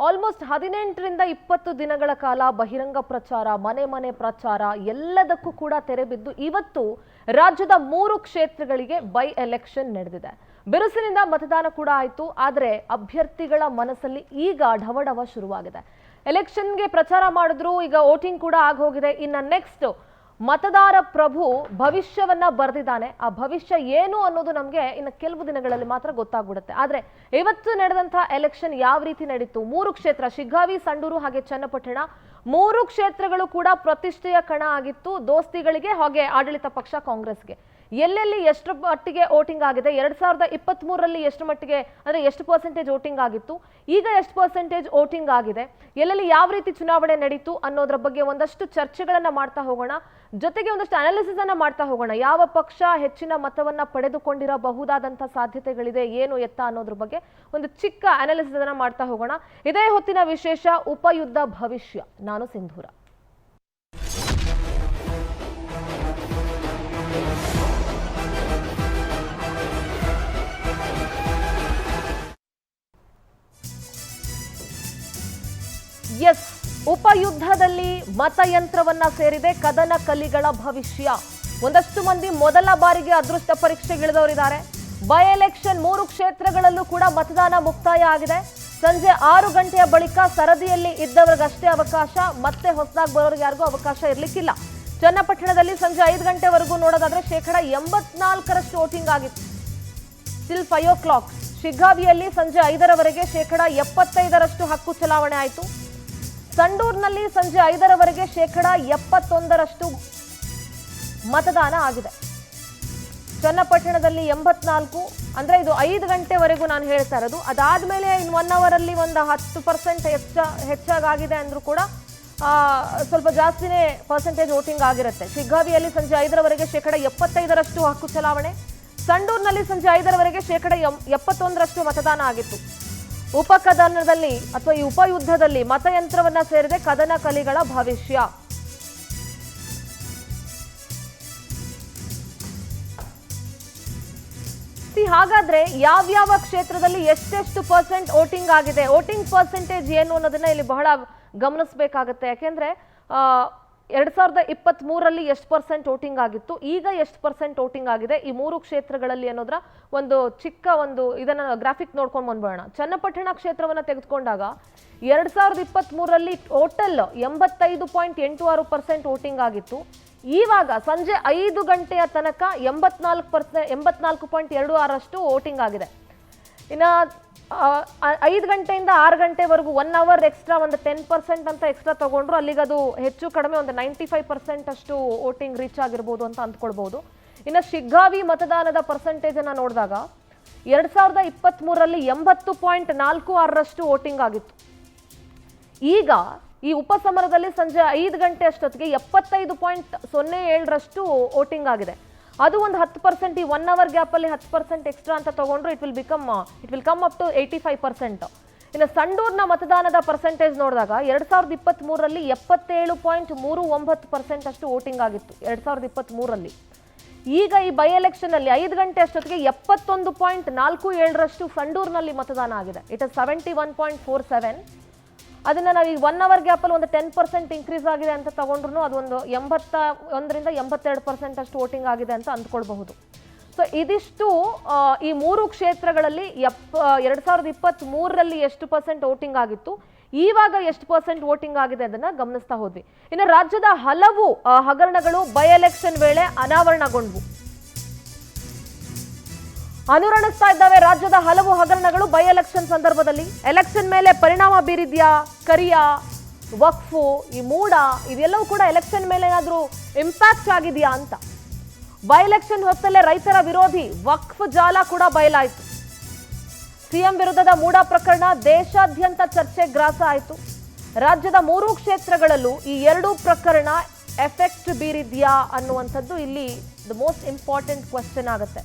Almost 18ರಿಂದ 20 ದಿನಗಳ ಕಾಲ ಬಹಿರಂಗ ಪ್ರಚಾರ, ಮನೆ ಮನೆ ಪ್ರಚಾರ ಎಲ್ಲದಕ್ಕೂ ಕೂಡ ತೆರೆ ಬಿದ್ದು ಇವತ್ತು ರಾಜ್ಯದ 3 ಕ್ಷೇತ್ರಗಳಿಗೆ ಬೈ ಎಲೆಕ್ಷನ್ ನಡೆದಿದೆ. ಬಿರುಸಿನಿಂದ ಮತದಾನ ಕೂಡ ಆಯಿತು. ಆದರೆ ಅಭ್ಯರ್ಥಿಗಳ ಮನಸ್ಸಲ್ಲಿ ಈಗ ಢವಢವ ಶುರುವಾಗಿದೆ. ಎಲೆಕ್ಷನ್ಗೆ ಪ್ರಚಾರ ಮಾಡಿದ್ರು, ಈಗ ವೋಟಿಂಗ್ ಕೂಡ ಆಗೋಗಿದೆ. ಇನ್ನು ನೆಕ್ಸ್ಟ್ ಮತದಾರ ಪ್ರಭು ಭವಿಷ್ಯವನ್ನ ಬರೆದಿದ್ದಾನೆ. ಆ ಭವಿಷ್ಯ ಏನು ಅನ್ನೋದು ನಮಗೆ ಇನ್ನು ಕೆಲವು ದಿನಗಳಲ್ಲಿ ಮಾತ್ರ ಗೊತ್ತಾಗ್ಬಿಡುತ್ತೆ. ಆದ್ರೆ ಇವತ್ತು ನಡೆದಂತಹ ಎಲೆಕ್ಷನ್ ಯಾವ ರೀತಿ ನಡೀತು, 3 ಕ್ಷೇತ್ರ ಶಿಗ್ಗಾವಿ, ಸಂಡೂರು ಹಾಗೆ ಚನ್ನಪಟ್ಟಣ, 3 ಕ್ಷೇತ್ರಗಳು ಕೂಡ ಪ್ರತಿಷ್ಠೆಯ ಕಣ ಆಗಿತ್ತು ದೋಸ್ತಿಗಳಿಗೆ ಹಾಗೆ ಆಡಳಿತ ಪಕ್ಷ ಕಾಂಗ್ರೆಸ್ಗೆ. ಎಲ್ಲೆಲ್ಲಿ ಎಷ್ಟು ಮಟ್ಟಿಗೆ ವೋಟಿಂಗ್ ಆಗಿದೆ, 2023ರಲ್ಲಿ ಎಷ್ಟು ಮಟ್ಟಿಗೆ ಅಂದ್ರೆ ಎಷ್ಟು ಪರ್ಸೆಂಟೇಜ್ ವೋಟಿಂಗ್ ಆಗಿತ್ತು, ಈಗ ಎಷ್ಟು ಪರ್ಸೆಂಟೇಜ್ ವೋಟಿಂಗ್ ಆಗಿದೆ, ಎಲ್ಲೆಲ್ಲಿ ಯಾವ ರೀತಿ ಚುನಾವಣೆ ನಡೀತು ಅನ್ನೋದ್ರ ಬಗ್ಗೆ ಒಂದಷ್ಟು ಚರ್ಚೆಗಳನ್ನ ಮಾಡ್ತಾ ಹೋಗೋಣ. ಜೊತೆಗೆ ಒಂದಷ್ಟು ಅನಾಲಿಸಿಸ್ ಅನ್ನ ಮಾಡ್ತಾ ಹೋಗೋಣ. ಯಾವ ಪಕ್ಷ ಹೆಚ್ಚಿನ ಮತವನ್ನ ಪಡೆದುಕೊಂಡಿರಬಹುದಾದಂತಹ ಸಾಧ್ಯತೆಗಳಿದೆ, ಏನು ಎತ್ತ ಅನ್ನೋದ್ರ ಬಗ್ಗೆ ಒಂದು ಚಿಕ್ಕ ಅನಾಲಿಸಿಸ್ ಅನ್ನ ಮಾಡ್ತಾ ಹೋಗೋಣ. ಇದೇ ಹೊತ್ತಿನ ವಿಶೇಷ ಉಪಯುದ್ಧ ಭವಿಷ್ಯ. ನಾನು ಸಿಂಧೂರ. ಎಸ್, ಉಪಯುದ್ಧದಲ್ಲಿ ಮತಯಂತ್ರವನ್ನ ಸೇರಿದೆ ಕದನ ಕಲಿಗಳ ಭವಿಷ್ಯ. ಒಂದಷ್ಟು ಮಂದಿ ಮೊದಲ ಬಾರಿಗೆ ಅದೃಷ್ಟ ಪರೀಕ್ಷೆಗಿಳಿದವರಿದ್ದಾರೆ. ಬೈ ಎಲೆಕ್ಷನ್ 3 ಕ್ಷೇತ್ರಗಳಲ್ಲೂ ಕೂಡ ಮತದಾನ ಮುಕ್ತಾಯ ಆಗಿದೆ. ಸಂಜೆ 6 ಗಂಟೆಯ ಬಳಿಕ ಸರದಿಯಲ್ಲಿ ಇದ್ದವರಿಗಷ್ಟೇ ಅವಕಾಶ, ಮತ್ತೆ ಹೊಸದಾಗಿ ಬರೋರಿಗೆ ಯಾರಿಗೂ ಅವಕಾಶ ಇರಲಿಕ್ಕಿಲ್ಲ. ಚನ್ನಪಟ್ಟಣದಲ್ಲಿ ಸಂಜೆ 5 ಗಂಟೆವರೆಗೂ ನೋಡೋದಾದ್ರೆ 84% ವೋಟಿಂಗ್ ಆಗಿತ್ತು, ಸ್ಟಿಲ್ 5 o'clock. ಶಿಗ್ಗಾವಿಯಲ್ಲಿ ಸಂಜೆ 5ರವರೆಗೆ 75% ಹಕ್ಕು ಚಲಾವಣೆ ಆಯಿತು. ಸಂಡೂರಿನಲ್ಲಿ ಸಂಜೆ 5ರವರೆಗೆ 71% ಮತದಾನ ಆಗಿದೆ. ಚನ್ನಪಟ್ಟಣದಲ್ಲಿ 84, ಅಂದ್ರೆ ಇದು 5 ಗಂಟೆವರೆಗೂ ನಾನು ಹೇಳ್ತಾ ಇರೋದು. ಅದಾದ್ಮೇಲೆ ಇನ್ನು 1 hour ಅಲ್ಲಿ ಒಂದು 10% ಹೆಚ್ಚಾಗಿದೆ ಅಂದ್ರೂ ಕೂಡ ಸ್ವಲ್ಪ ಜಾಸ್ತಿನೇ ಪರ್ಸೆಂಟೇಜ್ ವೋಟಿಂಗ್ ಆಗಿರುತ್ತೆ. ಶಿಗ್ಗಾವಿಯಲ್ಲಿ ಸಂಜೆ 5ರವರೆಗೆ 75% ಹಕ್ಕು ಚಲಾವಣೆ, ಸಂಡೂರಿನಲ್ಲಿ ಸಂಜೆ 5ರವರೆಗೆ 71% ಮತದಾನ ಆಗಿತ್ತು. ಉಪಕದನದಲ್ಲಿ ಅಥವಾ ಈ ಉಪಯುದ್ಧದಲ್ಲಿ ಮತಯಂತ್ರವನ್ನ ಸೇರಿದೆ ಕದನ ಕಲಿಗಳ ಭವಿಷ್ಯ. ಹಾಗಾದ್ರೆ ಯಾವ್ಯಾವ ಕ್ಷೇತ್ರದಲ್ಲಿ ಎಷ್ಟೆಷ್ಟು ಪರ್ಸೆಂಟ್ ವೋಟಿಂಗ್ ಆಗಿದೆ, ವೋಟಿಂಗ್ ಪರ್ಸೆಂಟೇಜ್ ಏನು ಅನ್ನೋದನ್ನ ಇಲ್ಲಿ ಬಹಳ ಗಮನಿಸಬೇಕಾಗುತ್ತೆ. ಯಾಕೆಂದ್ರೆ 2023ರಲ್ಲಿ ಎಷ್ಟು ಪರ್ಸೆಂಟ್ ವೋಟಿಂಗ್ ಆಗಿತ್ತು, ಈಗ ಎಷ್ಟು ಪರ್ಸೆಂಟ್ ವೋಟಿಂಗ್ ಆಗಿದೆ ಈ 3 ಕ್ಷೇತ್ರಗಳಲ್ಲಿ ಅನ್ನೋದ್ರ ಒಂದು ಚಿಕ್ಕ ಇದನ್ನ ಗ್ರಾಫಿಕ್ ನೋಡ್ಕೊಂಡು ಬಂದ್ಬಿಡೋಣ. ಚನ್ನಪಟ್ಟಣ ಕ್ಷೇತ್ರವನ್ನ ತೆಗೆದುಕೊಂಡಾಗ 2023ರಲ್ಲಿ ಟೋಟಲ್ 85.86% ವೋಟಿಂಗ್ ಆಗಿತ್ತು. ಇವಾಗ ಸಂಜೆ 5 ಗಂಟೆಯ ತನಕ 84.26% ವೋಟಿಂಗ್ ಆಗಿದೆ. ಇನ್ನ 5 ಗಂಟೆಯಿಂದ 6 ಗಂಟೆವರೆಗೂ 1 hour ಎಕ್ಸ್ಟ್ರಾ, ಒಂದು 10% ಅಂತ ಎಕ್ಸ್ಟ್ರಾ ತಗೊಂಡ್ರು, ಅಲ್ಲಿಗೆ ಅದು ಹೆಚ್ಚು ಕಡಿಮೆ ಒಂದು 95% ಅಷ್ಟು ವೋಟಿಂಗ್ ರೀಚ್ ಆಗಿರ್ಬೋದು ಅಂತ ಅಂದ್ಕೊಳ್ಬಹುದು. ಇನ್ನು ಶಿಗ್ಗಾವಿ ಮತದಾನದ ಪರ್ಸೆಂಟೇಜ್ ಅನ್ನ ನೋಡಿದಾಗ 2023ರಲ್ಲಿ 80.46% ವೋಟಿಂಗ್ ಆಗಿತ್ತು. ಈಗ ಈ ಉಪಸಮರದಲ್ಲಿ ಸಂಜೆ 5 ಗಂಟೆ ಅಷ್ಟೊತ್ತಿಗೆ 75.07% ವೋಟಿಂಗ್ ಆಗಿದೆ. ಅದು ಒಂದು 10%, ಈ 1 hour ಗ್ಯಾಪ್ ಅಲ್ಲಿ 10% ಎಕ್ಸ್ಟ್ರಾ ಅಂತ ತಗೊಂಡ್ರು it will come up to 85%. ಇನ್ನು ಸಂಡೂರಿನ ಮತದಾನದ ಪರ್ಸೆಂಟೇಜ್ ನೋಡಿದಾಗ 2023ರಲ್ಲಿ 77.39% ಅಷ್ಟು ವೋಟಿಂಗ್ ಆಗಿತ್ತು 2023ರಲ್ಲಿ. ಈಗ ಈ ಬೈ ಎಲೆಕ್ಷನ್ ಅಲ್ಲಿ 5 ಗಂಟೆ ಅಷ್ಟೊತ್ತಿಗೆ 71.47% ಸಂಡೂರಿನಲ್ಲಿ ಮತದಾನ ಆಗಿದೆ. It is 71.47. ಅದನ್ನ ನಾವು ಈ 1 hour ಗ್ಯಾಪ್ ಅಲ್ಲಿ ಒಂದು 10% ಇನ್ಕ್ರೀಸ್ ಆಗಿದೆ ಅಂತ ತಗೊಂಡ್ರು ಅದು ಒಂದು 81ರಿಂದ 82% ಅಷ್ಟು ವೋಟಿಂಗ್ ಆಗಿದೆ ಅಂತ ಅಂದ್ಕೊಳ್ಬಹುದು. ಸೊ ಇದಿಷ್ಟು ಈ 3 ಕ್ಷೇತ್ರಗಳಲ್ಲಿ 2023ರಲ್ಲಿ ಎಷ್ಟು ಪರ್ಸೆಂಟ್ ವೋಟಿಂಗ್ ಆಗಿತ್ತು, ಇವಾಗ ಎಷ್ಟು ಪರ್ಸೆಂಟ್ ವೋಟಿಂಗ್ ಆಗಿದೆ ಅದನ್ನ ಗಮನಿಸ್ತಾ ಹೋದ್ವಿ. ಇನ್ನು ರಾಜ್ಯದ ಹಲವು ಹಗರಣಗಳು ಬೈ ಎಲೆಕ್ಷನ್ ವೇಳೆ ಅನಾವರಣಗೊಂಡ್ವು, ಅನುರಣಿಸ್ತಾ ಇದ್ದಾವೆ. ರಾಜ್ಯದ ಹಲವು ಹಗರಣಗಳು ಬೈ ಎಲೆಕ್ಷನ್ ಸಂದರ್ಭದಲ್ಲಿ ಎಲೆಕ್ಷನ್ ಮೇಲೆ ಪರಿಣಾಮ ಬೀರಿದ್ಯಾ? ಕರಿಯಾ, ವಕ್ಫು, ಈ ಮೂಡ, ಇದೆಲ್ಲವೂ ಕೂಡ ಎಲೆಕ್ಷನ್ ಮೇಲೆ ಏನಾದ್ರೂ ಇಂಪ್ಯಾಕ್ಟ್ ಆಗಿದೆಯಾ ಅಂತ. ಬೈ ಎಲೆಕ್ಷನ್ ಹೊತ್ತಲ್ಲೇ ರೈತರ ವಿರೋಧಿ ವಕ್ಫ್ ಜಾಲ ಕೂಡ ಬಯಲಾಯಿತು. ಸಿಎಂ ವಿರುದ್ಧದ ಮೂಡ ಪ್ರಕರಣ ದೇಶಾದ್ಯಂತ ಚರ್ಚೆ ಗ್ರಾಸ ಆಯಿತು. ರಾಜ್ಯದ 3 ಕ್ಷೇತ್ರಗಳಲ್ಲೂ ಈ 2 ಪ್ರಕರಣ ಎಫೆಕ್ಟ್ ಬೀರಿದ್ಯಾ ಅನ್ನುವಂಥದ್ದು ಇಲ್ಲಿ ದ ಮೋಸ್ಟ್ ಇಂಪಾರ್ಟೆಂಟ್ ಕ್ವೆಶ್ಚನ್ ಆಗುತ್ತೆ.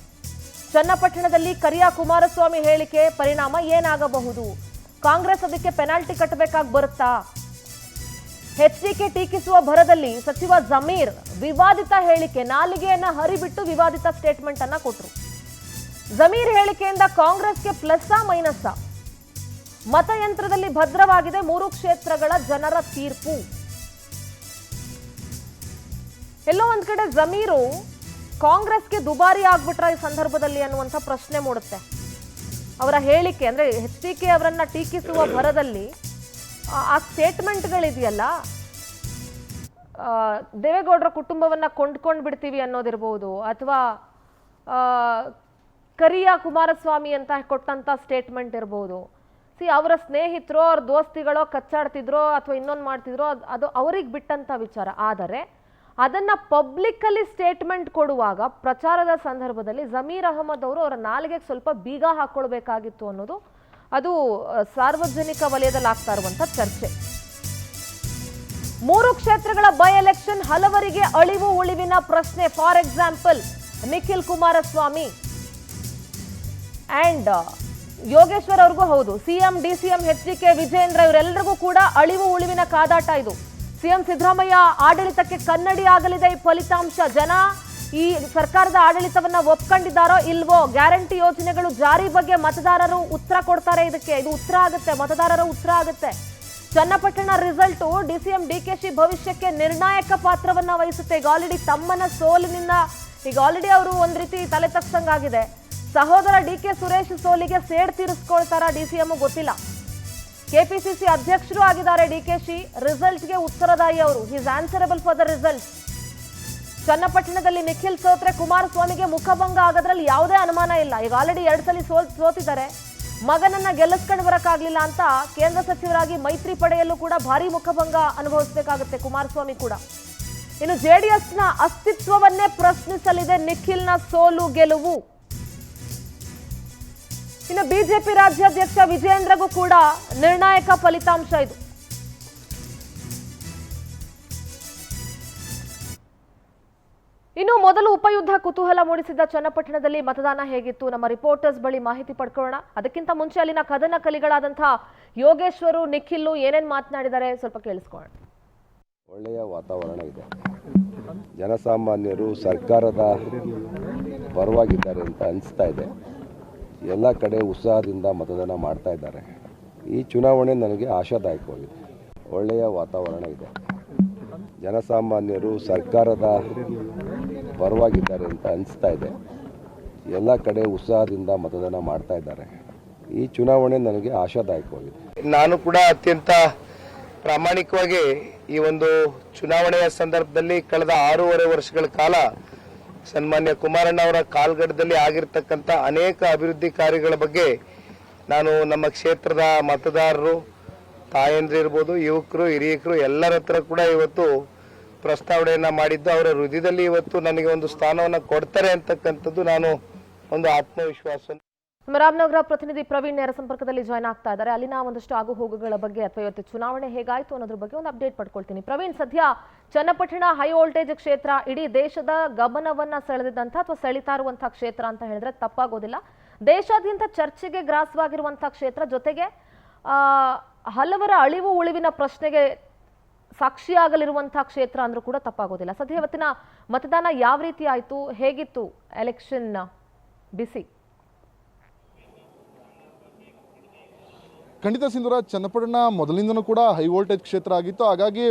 ಚನ್ನಪಟ್ಟಣದಲ್ಲಿ ಕರಿಯಾ ಕುಮಾರಸ್ವಾಮಿ ಹೇಳಿಕೆ ಪರಿಣಾಮ ಏನಾಗಬಹುದು? ಕಾಂಗ್ರೆಸ್ ಅದಕ್ಕೆ ಪೆನಾಲ್ಟಿ ಕಟ್ಟಬೇಕಾಗಿ ಬರುತ್ತಾ? ಎಚ್ಡಿಕೆ ಟೀಕಿಸುವ ಭರದಲ್ಲಿ ಸಚಿವ ಜಮೀರ್ ವಿವಾದಿತ ಹೇಳಿಕೆ, ನಾಲಿಗೆಯನ್ನ ಹರಿಬಿಟ್ಟು ವಿವಾದಿತ ಸ್ಟೇಟ್ಮೆಂಟ್ ಅನ್ನ ಕೊಟ್ಟರು. ಜಮೀರ್ ಹೇಳಿಕೆಯಿಂದ ಕಾಂಗ್ರೆಸ್ಗೆ ಪ್ಲಸ್ಸಾ ಮೈನಸ್ಸಾ? ಮತಯಂತ್ರದಲ್ಲಿ ಭದ್ರವಾಗಿದೆ 3 ಕ್ಷೇತ್ರಗಳ ಜನರ ತೀರ್ಪು. ಎಲ್ಲೋ ಒಂದ್ ಕಡೆ ಜಮೀರು ಕಾಂಗ್ರೆಸ್ಗೆ ದುಬಾರಿ ಆಗ್ಬಿಟ್ರ ಈ ಸಂದರ್ಭದಲ್ಲಿ ಅನ್ನುವಂಥ ಪ್ರಶ್ನೆ ಮೂಡುತ್ತೆ. ಅವರ ಹೇಳಿಕೆ ಅಂದ್ರೆ HDK ಅವರನ್ನ ಟೀಕಿಸುವ ಭರದಲ್ಲಿ ಆ ಸ್ಟೇಟ್ಮೆಂಟ್ಗಳಿದೆಯಲ್ಲ, ದೇವೇಗೌಡರ ಕುಟುಂಬವನ್ನ ಕೊಂಡ್ಕೊಂಡು ಬಿಡ್ತೀವಿ ಅನ್ನೋದಿರ್ಬೋದು, ಅಥವಾ ಕರಿಯ ಕುಮಾರಸ್ವಾಮಿ ಅಂತ ಕೊಟ್ಟಂತ ಸ್ಟೇಟ್ಮೆಂಟ್ ಇರ್ಬೋದು. ಅವರ ಸ್ನೇಹಿತರೋ ಅವ್ರ ದೋಸ್ತಿಗಳೋ ಕಚ್ಚಾಡ್ತಿದ್ರೋ ಅಥವಾ ಇನ್ನೊಂದು ಮಾಡ್ತಿದ್ರೋ ಅದು ಅವ್ರಿಗೆ ಬಿಟ್ಟಂತ ವಿಚಾರ. ಆದರೆ ಅದನ್ನ ಪಬ್ಲಿಕ್ ಅಲ್ಲಿ ಸ್ಟೇಟ್ಮೆಂಟ್ ಕೊಡುವಾಗ ಪ್ರಚಾರದ ಸಂದರ್ಭದಲ್ಲಿ ಜಮೀರ್ ಅಹಮದ್ ಅವರು ಅವರ ನಾಲಿಗೆಗೆ ಸ್ವಲ್ಪ ಬೀಗ ಹಾಕೊಳ್ಬೇಕಾಗಿತ್ತು ಅನ್ನೋದು ಅದು ಸಾರ್ವಜನಿಕ ವಲಯದಲ್ಲಿ ಆಗ್ತಾ ಇರುವಂತ ಚರ್ಚೆ. 3 ಕ್ಷೇತ್ರಗಳ ಬೈ ಎಲೆಕ್ಷನ್ ಹಲವರಿಗೆ ಅಳಿವು ಉಳಿವಿನ ಪ್ರಶ್ನೆ. For example Nikhil Kumaraswamy and Yogeshwar ಅವ್ರಿಗೂ ಹೌದು, ಸಿಎಂ DCM HDK ವಿಜೇಂದ್ರ ಇವರೆಲ್ಲರಿಗೂ ಕೂಡ ಅಳಿವು ಉಳಿವಿನ ಕಾದಾಟ ಇದು. ಸಿಎಂ ಸಿದ್ದರಾಮಯ್ಯ ಆಡಳಿತಕ್ಕೆ ಕನ್ನಡಿ ಆಗಲಿದೆ ಈ ಫಲಿತಾಂಶ. ಜನ ಈ ಸರ್ಕಾರದ ಆಡಳಿತವನ್ನ ಒಪ್ಕೊಂಡಿದ್ದಾರೋ ಇಲ್ವೋ, ಗ್ಯಾರಂಟಿ ಯೋಜನೆಗಳು ಜಾರಿ ಬಗ್ಗೆ ಮತದಾರರು ಉತ್ತರ ಕೊಡ್ತಾರೆ. ಇದು ಉತ್ತರ ಆಗುತ್ತೆ, ಮತದಾರರ ಉತ್ತರ ಆಗುತ್ತೆ. ಚನ್ನಪಟ್ಟಣ ರಿಸಲ್ಟ್ DCM DKC ಭವಿಷ್ಯಕ್ಕೆ ನಿರ್ಣಾಯಕ ಪಾತ್ರವನ್ನ ವಹಿಸುತ್ತೆ. ಈಗ ಆಲ್ರೆಡಿ ತಮ್ಮನ ಸೋಲಿನಿಂದ ಈಗ ಆಲ್ರೆಡಿ ಅವರು ಒಂದ್ ರೀತಿ ತಲೆ ತಗ್ಸಂಗಾಗಿದೆ. ಸಹೋದರ DK ಸುರೇಶ್ ಸೋಲಿಗೆ ಸೇಡ್ ತೀರಿಸ್ಕೊಳ್ತಾರ DCM ಗೊತ್ತಿಲ್ಲ. KPCC ಅಧ್ಯಕ್ಷರು ಆಗಿದ್ದಾರೆ DKC. ರಿಸಲ್ಟ್ಗೆ ಉತ್ತರದಾಯಿ ಅವರು, is answerable for the result. ಚನ್ನಪಟ್ಟಣದಲ್ಲಿ ನಿಖಿಲ್ ಸೋತ್ರೆ ಕುಮಾರಸ್ವಾಮಿಗೆ ಮುಖಭಂಗ ಆಗೋದ್ರಲ್ಲಿ ಯಾವುದೇ ಅನುಮಾನ ಇಲ್ಲ. ಈಗ ಆಲ್ರೆಡಿ 2 ಸಲ ಸೋತಿದ್ದಾರೆ. ಮಗನನ್ನ ಗೆಲ್ಲಿಸ್ಕೊಂಡು ಬರಕ್ಕಾಗ್ಲಿಲ್ಲ ಅಂತ ಕೇಂದ್ರ ಸಚಿವರಾಗಿ ಮೈತ್ರಿ ಪಡೆಯಲು ಕೂಡ ಭಾರಿ ಮುಖಭಂಗ ಅನುಭವಿಸಬೇಕಾಗುತ್ತೆ ಕುಮಾರಸ್ವಾಮಿ ಕೂಡ. ಇನ್ನು JDSನ ಅಸ್ತಿತ್ವವನ್ನೇ ಪ್ರಶ್ನಿಸಲಿದೆ ನಿಖಿಲ್ನ ಸೋಲು ಗೆಲುವು. ಇನ್ನು ಬಿಜೆಪಿ ರಾಜ್ಯಾಧ್ಯಕ್ಷ ವಿಜೇಂದ್ರಗೂ ಕೂಡ ನಿರ್ಣಾಯಕ ಫಲಿತಾಂಶ ಇದು. ಇನ್ನು ಮೊದಲು ಉಪಯುದ್ಧ ಕುತೂಹಲ ಮೂಡಿಸಿದ್ದ ಚನ್ನಪಟ್ಟಣದಲ್ಲಿ ಮತದಾನ ಹೇಗಿತ್ತು, ನಮ್ಮ ರಿಪೋರ್ಟರ್ಸ್ ಬಳಿ ಮಾಹಿತಿ ಪಡ್ಕೊಳ್ಳೋಣ. ಅದಕ್ಕಿಂತ ಮುಂಚೆ ಅಲ್ಲಿನ ಕದನ ಕಲಿಗಳಾದಂತಹ ಯೋಗೇಶ್ವರು, ನಿಖಿಲ್ ಏನೇನ್ ಮಾತನಾಡಿದ್ದಾರೆ ಸ್ವಲ್ಪ ಕೇಳಿಸ್ಕೊಳ್ಳೋಣ. ಒಳ್ಳೆಯ ವಾತಾವರಣ ಇದೆ. ಜನಸಾಮಾನ್ಯರು ಸರ್ಕಾರದ ಪರವಾಗಿದ್ದಾರೆ ಅಂತ ಅನಿಸ್ತಾ ಇದೆ. ಎಲ್ಲ ಕಡೆ ಉತ್ಸಾಹದಿಂದ ಮತದಾನ ಮಾಡ್ತಾ ಇದ್ದಾರೆ. ಈ ಚುನಾವಣೆ ನನಗೆ ಆಶಾದಾಯಕವಾಗಿದೆ. ಒಳ್ಳೆಯ ವಾತಾವರಣ ಇದೆ. ಜನಸಾಮಾನ್ಯರು ಸರ್ಕಾರದ ಪರವಾಗಿದ್ದಾರೆ ಅಂತ ಅನಿಸ್ತಾ ಇದೆ. ಎಲ್ಲ ಕಡೆ ಉತ್ಸಾಹದಿಂದ ಮತದಾನ ಮಾಡ್ತಾ ಇದ್ದಾರೆ. ಈ ಚುನಾವಣೆ ನನಗೆ ಆಶಾದಾಯಕವಾಗಿದೆ. ನಾನು ಕೂಡ ಅತ್ಯಂತ ಪ್ರಾಮಾಣಿಕವಾಗಿ ಈ ಒಂದು ಚುನಾವಣೆಯ ಸಂದರ್ಭದಲ್ಲಿ ಕಳೆದ 6.5 ವರ್ಷಗಳ ಕಾಲ ಸನ್ಮಾನ್ಯ ಕುಮಾರಣ್ಣ ಅವರ ಕಾಲ್ಗಡದಲ್ಲಿ ಆಗಿರ್ತಕ್ಕಂಥ ಅನೇಕ ಅಭಿವೃದ್ಧಿ ಕಾರ್ಯಗಳ ಬಗ್ಗೆ ನಾನು ನಮ್ಮ ಕ್ಷೇತ್ರದ ಮತದಾರರು, ತಾಯಂದ್ರಿರ್ಬೋದು, ಯುವಕರು, ಹಿರಿಯಕರು ಎಲ್ಲರ ಹತ್ರ ಕೂಡ ಇವತ್ತು ಪ್ರಸ್ತಾವನೆಯನ್ನ ಮಾಡಿದ್ದು, ಅವರ ಹೃದಯದಲ್ಲಿ ಇವತ್ತು ನನಗೆ ಒಂದು ಸ್ಥಾನವನ್ನು ಕೊಡ್ತಾರೆ ಅಂತಕ್ಕಂಥದ್ದು ನಾನು ಒಂದು ಆತ್ಮವಿಶ್ವಾಸ. ನಮ್ಮ ರಾಮನಗರ ಪ್ರತಿನಿಧಿ ಪ್ರವೀಣ್ ನೇರ ಸಂಪರ್ಕದಲ್ಲಿ ಜಾಯ್ನ್ ಆಗ್ತಾ ಇದ್ದಾರೆ. ಅಲ್ಲಿನ ಒಂದಷ್ಟು ಆಗುಹೋಗುಗಳ ಬಗ್ಗೆ ಅಥವಾ ಇವತ್ತು ಚುನಾವಣೆ ಹೇಗಾಯ್ತು ಅನ್ನೋದ್ರ ಬಗ್ಗೆ ಒಂದು ಅಪ್ಡೇಟ್ ಪಡ್ಕೊಳ್ತೀನಿ. ಪ್ರವೀಣ್, ಸದ್ಯ ಚನ್ನಪಟ್ಟಣ ಹೈ ವೋಲ್ಟೇಜ್ ಕ್ಷೇತ್ರ ಇಡೀ ದೇಶದ ಗಮನವನ್ನ ಸೆಳೆದಿದ್ದಂಥ ಅಥವಾ ಸೆಳಿತಾ ಇರುವಂತಹ ಕ್ಷೇತ್ರ ಅಂತ ಹೇಳಿದ್ರೆ ತಪ್ಪಾಗೋದಿಲ್ಲ. ದೇಶಾದ್ಯಂತ ಚರ್ಚೆಗೆ ಗ್ರಾಸವಾಗಿರುವಂತಹ ಕ್ಷೇತ್ರ, ಜೊತೆಗೆ ಹಲವರ ಅಳಿವು ಉಳಿವಿನ ಪ್ರಶ್ನೆಗೆ ಸಾಕ್ಷಿಯಾಗಲಿರುವಂತಹ ಕ್ಷೇತ್ರ ಅಂದ್ರೂ ಕೂಡ ತಪ್ಪಾಗೋದಿಲ್ಲ. ಸದ್ಯ ಇವತ್ತಿನ ಮತದಾನ ಯಾವ ರೀತಿ ಆಯ್ತು, ಹೇಗಿತ್ತು ಎಲೆಕ್ಷನ್ ಬಿಸಿ? ಖಂಡಿತ ಸಿಂಧೂರ, ಚನ್ನಪಟ್ಟಣ ಮೊದಲಿಂದನೂ ಕೂಡ ಹೈ ವೋಲ್ಟೇಜ್ ಕ್ಷೇತ್ರ ಆಗಿತ್ತು. ಹಾಗಾಗಿ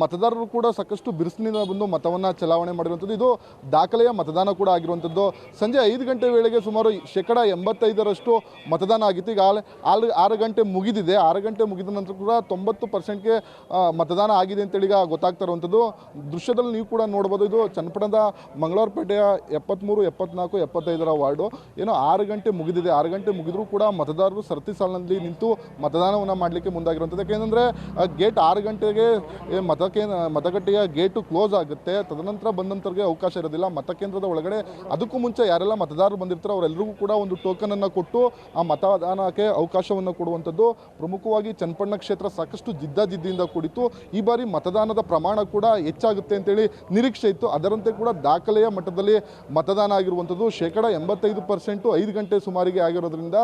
ಮತದಾರರು ಕೂಡ ಸಾಕಷ್ಟು ಬಿರುಸಿನಿಂದ ಬಂದು ಮತವನ್ನು ಚಲಾವಣೆ ಮಾಡಿರುವಂಥದ್ದು. ಇದು ದಾಖಲೆಯ ಮತದಾನ ಕೂಡ ಆಗಿರುವಂಥದ್ದು. ಸಂಜೆ 5 ಗಂಟೆ ವೇಳೆಗೆ ಸುಮಾರು 85% ಮತದಾನ ಆಗಿತ್ತು. ಈಗ 6 ಗಂಟೆ ಮುಗಿದಿದೆ. 6 ಗಂಟೆ ಮುಗಿದ ನಂತರ ಕೂಡ 90%ಗೆ ಮತದಾನ ಆಗಿದೆ ಅಂತೇಳಿ ಈಗ ಗೊತ್ತಾಗ್ತಾ ಇರುವಂಥದ್ದು. ದೃಶ್ಯದಲ್ಲಿ ನೀವು ಕೂಡ ನೋಡ್ಬೋದು. ಇದು ಚನ್ನಪಟ್ಟಣದ ಮಂಗಳವಾರಪೇಟೆಯ 73, 74, 75 ವಾರ್ಡು. ಏನೋ 6 ಗಂಟೆ ಮುಗಿದಿದೆ. 6 ಗಂಟೆ ಮುಗಿದ್ರೂ ಕೂಡ ಮತದಾರರು ಸರತಿ ಸಾಲಿನಲ್ಲಿ ನಿಂತು ಮತದಾನವನ್ನು ಮಾಡಲಿಕ್ಕೆ ಮುಂದಾಗಿರುವಂಥದ್ದು. ಯಾಕೆಂದರೆ ಗೇಟ್ 6 ಗಂಟೆಗೆ ಮತಗಟ್ಟೆಯ ಗೇಟು ಕ್ಲೋಸ್ ಆಗುತ್ತೆ. ತದನಂತರ ಬಂದಂಥವ್ರಿಗೆ ಅವಕಾಶ ಇರೋದಿಲ್ಲ ಮತಕೇಂದ್ರದ ಒಳಗಡೆ. ಅದಕ್ಕೂ ಮುಂಚೆ ಯಾರೆಲ್ಲ ಮತದಾರರು ಬಂದಿರ್ತಾರೋ ಅವರೆಲ್ಲರಿಗೂ ಕೂಡ ಒಂದು ಟೋಕನನ್ನು ಕೊಟ್ಟು ಆ ಮತದಾನಕ್ಕೆ ಅವಕಾಶವನ್ನು ಕೊಡುವಂಥದ್ದು. ಪ್ರಮುಖವಾಗಿ ಚನ್ನಪಟ್ಟಣ ಕ್ಷೇತ್ರ ಸಾಕಷ್ಟು ಜಿದ್ದಾಜಿದ್ದಿಯಿಂದ ಕೂಡಿತ್ತು. ಈ ಬಾರಿ ಮತದಾನದ ಪ್ರಮಾಣ ಕೂಡ ಹೆಚ್ಚಾಗುತ್ತೆ ಅಂತೇಳಿ ನಿರೀಕ್ಷೆ ಇತ್ತು. ಅದರಂತೆ ಕೂಡ ದಾಖಲೆಯ ಮಟ್ಟದಲ್ಲಿ ಮತದಾನ ಆಗಿರುವಂಥದ್ದು. 85% 5 ಗಂಟೆ ಸುಮಾರಿಗೆ ಆಗಿರೋದ್ರಿಂದ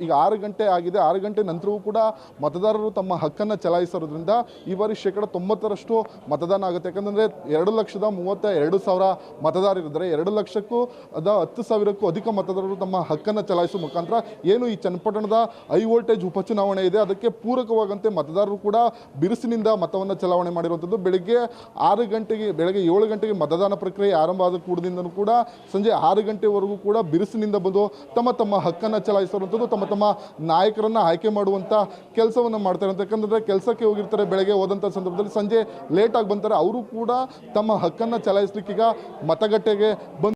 ಈಗ 6 ಗಂಟೆ ಆಗಿದೆ. 6 ಗಂಟೆ ನಂತರವೂ ಕೂಡ ಮತದಾರರು ತಮ್ಮ ಹಕ್ಕನ್ನು ಚಲಾಯಿಸಿರೋದ್ರಿಂದ ಈ ಬಾರಿ 90% ಮತದಾನ ಆಗುತ್ತೆ. ಯಾಕಂದರೆ 2,32,000 ಮತದಾರರಿದ್ದಾರೆ. 2,00,000ಕ್ಕೂ 10,000ಕ್ಕೂ ಅಧಿಕ ಮತದಾರರು ತಮ್ಮ ಹಕ್ಕನ್ನು ಚಲಾಯಿಸುವ ಮುಖಾಂತರ ಏನು ಈ ಚನ್ನಪಟ್ಟಣದ ಹೈ ವೋಲ್ಟೇಜ್ ಉಪಚುನಾವಣೆ ಇದೆ ಅದಕ್ಕೆ ಪೂರಕವಾಗಂತೆ ಮತದಾರರು ಕೂಡ ಬಿರುಸಿನಿಂದ ಮತವನ್ನು ಚಲಾವಣೆ ಮಾಡಿರುವಂಥದ್ದು. ಬೆಳಗ್ಗೆ 7 ಗಂಟೆಗೆ ಮತದಾನ ಪ್ರಕ್ರಿಯೆ ಆರಂಭ ಆದ ಕೂಡದಿಂದನೂ ಕೂಡ ಸಂಜೆ 6 ಗಂಟೆವರೆಗೂ ಕೂಡ ಬಿರುಸಿನಿಂದ ಬಂದು ತಮ್ಮ ಹಕ್ಕನ್ನು ಚಲಾಯಿಸಿರುವಂಥದ್ದು, ತಮ್ಮ ನಾಯಕರನ್ನು ಆಯ್ಕೆ ಮಾಡುವಂಥ ಕೆಲಸವನ್ನು ಮಾಡ್ತಾರೆ ಅಂತ. ಯಾಕಂದರೆ ಕೆಲಸಕ್ಕೆ ಹೋಗಿರ್ತಾರೆ, ಬೆಳಗ್ಗೆ ಹೋದಂಥ ಸಂದರ್ಭದಲ್ಲಿ ಸಂಜೆ ಲೇಟಾಗಿ ಬಂತಾರೆ, ಅವರು ಕೂಡ ತಮ್ಮ ಹಕ್ಕನ್ನು ಚಲಾಯಿಸಲಿಕ್ಕೆ ಈಗ ಮತಗಟ್ಟೆಗೆ ಬಂದು